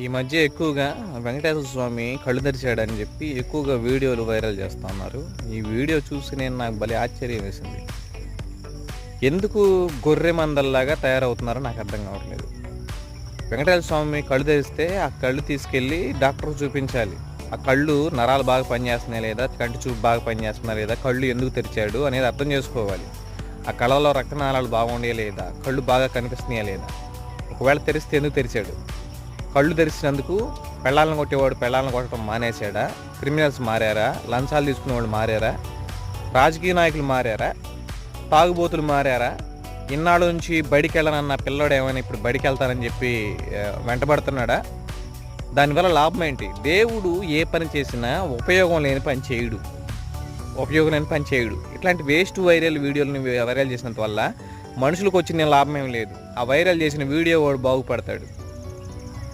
ఈ మధ్య ఎక్కువగా వెంకటేశ్వర స్వామి కళ్ళు తెరిచాడని చెప్పి ఎక్కువగా వీడియోలు వైరల్ చేస్తూ ఉన్నారు. ఈ వీడియో చూసి నాకు భలే ఆశ్చర్యం వేసింది. ఎందుకు గొర్రె మందల్లాగా తయారవుతున్నారో నాకు అర్థం కావట్లేదు. వెంకటేశ్వర స్వామి కళ్ళు తెరిస్తే ఆ కళ్ళు తీసుకెళ్ళి డాక్టర్కి చూపించాలి. ఆ కళ్ళు నరాలు బాగా పనిచేస్తున్నాయి లేదా, కంటి చూపు బాగా పనిచేస్తున్నా లేదా, కళ్ళు ఎందుకు తెరిచాడు అనేది అర్థం చేసుకోవాలి. ఆ కళ్ళలో రక్తనాళాలు బాగుండే లేదా, కళ్ళు బాగా కనిపిస్తున్నాయా లేదా, ఒకవేళ తెరిస్తే ఎందుకు తెరిచాడు, కళ్ళు తెరిచినందుకు పెళ్ళాలను కొట్టేవాడు పెళ్ళాలను కొట్టడం మానేశాడా, క్రిమినల్స్ మారారా, లంచాలు తీసుకునే వాళ్ళు మారారా, రాజకీయ నాయకులు మారారా, తాగుబోతులు మారారా, ఇన్నాళ్ళ నుంచి బడికి వెళ్ళనన్న పిల్లడు ఏమైనా ఇప్పుడు బడికి వెళ్తానని చెప్పి వెంటబడుతున్నాడా, దానివల్ల లాభం ఏంటి? దేవుడు ఏ పని చేసినా ఉపయోగం లేని పని చేయడు. ఇట్లాంటి వేస్ట్ వైరల్ వీడియోలను వైరల్ చేసినంత వల్ల మనుషులకు వచ్చిన లాభం ఏం లేదు. ఆ వైరల్ చేసిన వీడియో వాడు బాగుపడతాడు.